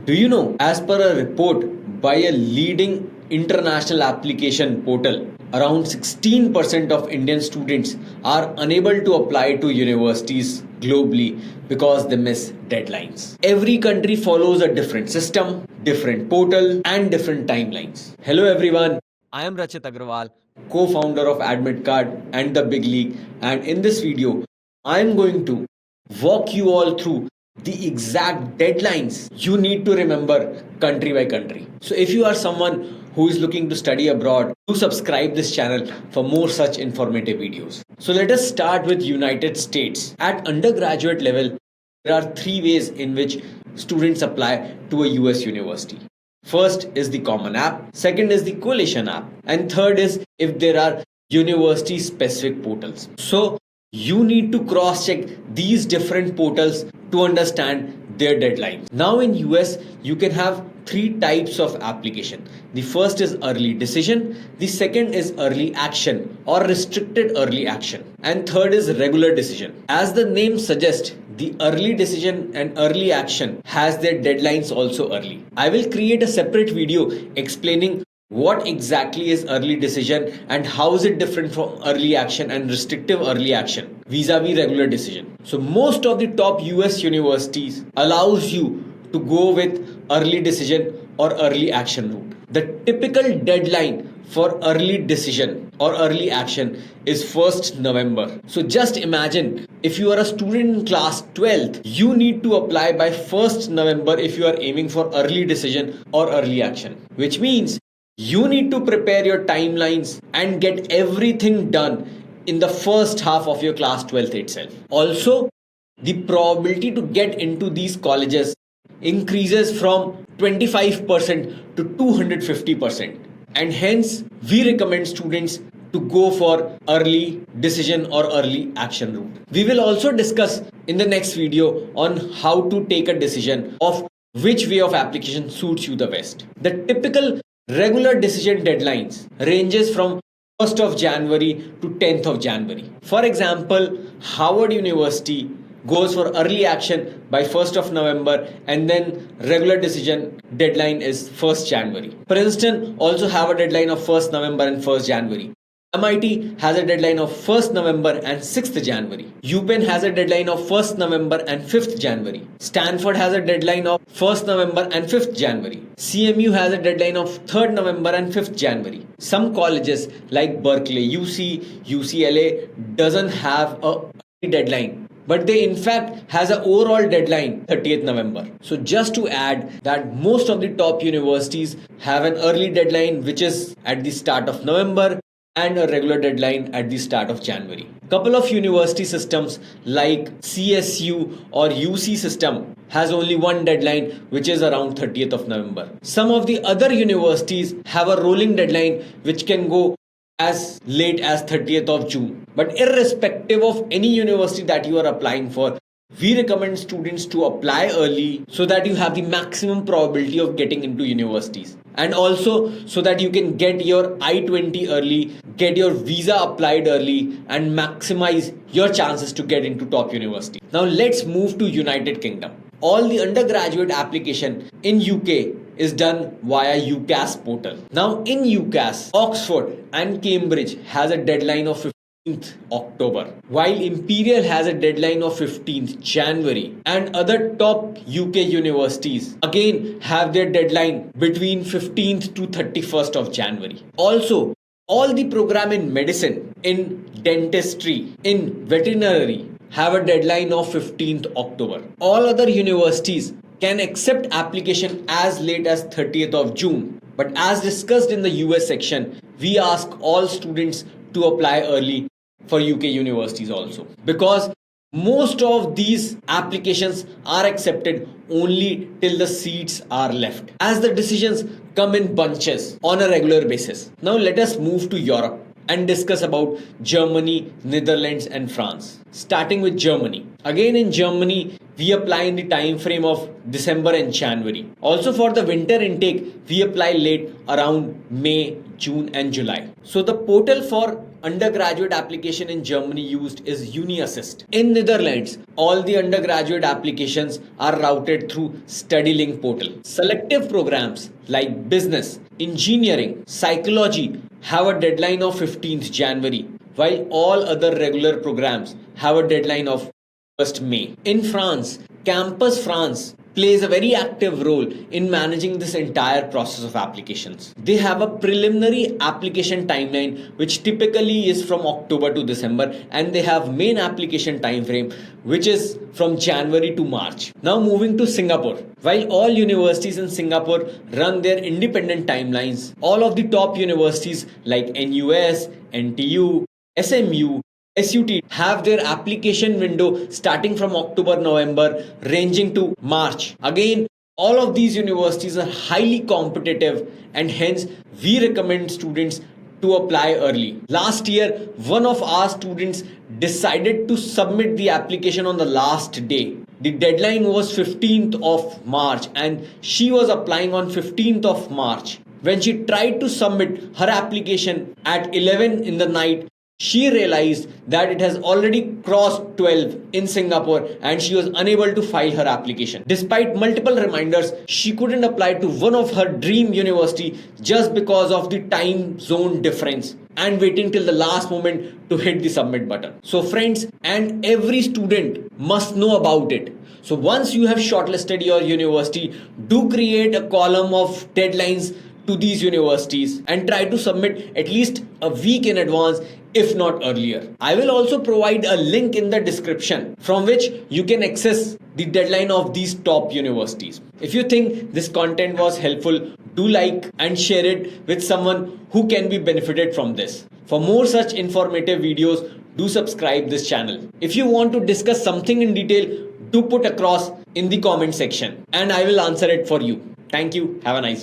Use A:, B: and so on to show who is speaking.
A: Do you know, as per a report by a leading international application portal, around 16% of Indian students are unable to apply to universities globally because they miss deadlines. Every country follows a different system, different portal, and different timelines. Hello everyone, I am Rachit Agrawal, co-founder of Admit Card and The Big League, and in this video, I am going to walk you all through the exact deadlines you need to remember country by country. So if you are someone who is looking to study abroad, do subscribe this channel for more such informative videos. So let us start with United States. At undergraduate level, there are three ways in which students apply to a US university. First is the common app, second is the coalition app, and third is if there are university specific portals. So you need to cross check these different portals to understand their deadlines. Now in US you can have three types of application. The first is early decision, the second is early action or restricted early action, and third is regular decision. As the name suggests, the early decision and early action has their deadlines also early. I will create a separate video explaining what exactly is early decision and how is it different from early action and restrictive early action vis-a-vis regular decision. So most of the top US universities allows you to go with early decision or early action route. The typical deadline for early decision or early action is 1st November. So just imagine if you are a student in class 12th, you need to apply by 1st November if you are aiming for early decision or early action, which means you need to prepare your timelines and get everything done in the first half of your class 12th itself. Also, the probability to get into these colleges increases from 25% to 250%, and hence we recommend students to go for early decision or early action route. We will also discuss in the next video on how to take a decision of which way of application suits you the best. The typical regular decision deadlines ranges from 1st of January to 10th of January. For example, Harvard University goes for early action by 1st of November, and then regular decision deadline is 1st January. Princeton also have a deadline of 1st November and 1st January. MIT has a deadline of 1st November and 6th January. UPenn has a deadline of 1st November and 5th January. Stanford has a deadline of 1st November and 5th January. CMU has a deadline of 3rd November and 5th January. Some colleges like Berkeley, UC, UCLA doesn't have a deadline, but they in fact has an overall deadline 30th November. So just to add that most of the top universities have an early deadline which is at the start of November and a regular deadline at the start of January. Couple of university systems like CSU or UC system has only one deadline which is around 30th of November. Some of the other universities have a rolling deadline which can go as late as 30th of June. But irrespective of any university that you are applying for, we recommend students to apply early so that you have the maximum probability of getting into universities. And also so that you can get your I-20 early, get your visa applied early, and maximize your chances to get into top university. Now let's move to United Kingdom. All the undergraduate application in UK is done via UCAS portal. Now in UCAS, Oxford and Cambridge has a deadline of 15th October, while Imperial has a deadline of 15th January, and other top UK universities again have their deadline between 15th to 31st of January. Also, all the program in medicine, in dentistry, in veterinary have a deadline of 15th October. All other universities can accept application as late as 30th of June. But as discussed in the US section, we ask all students to apply early for UK universities also, because most of these applications are accepted only till the seats are left, as the decisions come in bunches on a regular basis. Now let us move to Europe and discuss about Germany, Netherlands and France. Starting with Germany. Again in Germany, we apply in the time frame of December and January. Also for the winter intake, we apply late around May, June and July. So the portal for undergraduate application in Germany used is UniAssist. In Netherlands, all the undergraduate applications are routed through StudyLink portal. Selective programs like business, engineering, psychology have a deadline of 15th January, while all other regular programs have a deadline of 1st May. In France, Campus France plays a very active role in managing this entire process of applications. They have a preliminary application timeline which typically is from October to December, and they have main application time frame which is from January to March. Now moving to Singapore. While all universities in Singapore run their independent timelines, all of the top universities like NUS, NTU, SMU, SUT have their application window starting from October, November, ranging to March. Again, all of these universities are highly competitive, and hence we recommend students to apply early. Last year, one of our students decided to submit the application on the last day. The deadline was 15th of March and she was applying on 15th of March. When she tried to submit her application at 11 in the night, she realized that it has already crossed 12 in Singapore and she was unable to file her application. Despite multiple reminders, she couldn't apply to one of her dream university just because of the time zone difference and waiting till the last moment to hit the submit button. So friends, and every student must know about it. So once you have shortlisted your university, do create a column of deadlines to these universities and try to submit at least a week in advance, if not earlier. I will also provide a link in the description from which you can access the deadline of these top universities. If you think this content was helpful, do like and share it with someone who can be benefited from this. For more such informative videos, do subscribe this channel. If you want to discuss something in detail, do put across in the comment section and I will answer it for you. Thank you. Have a nice day.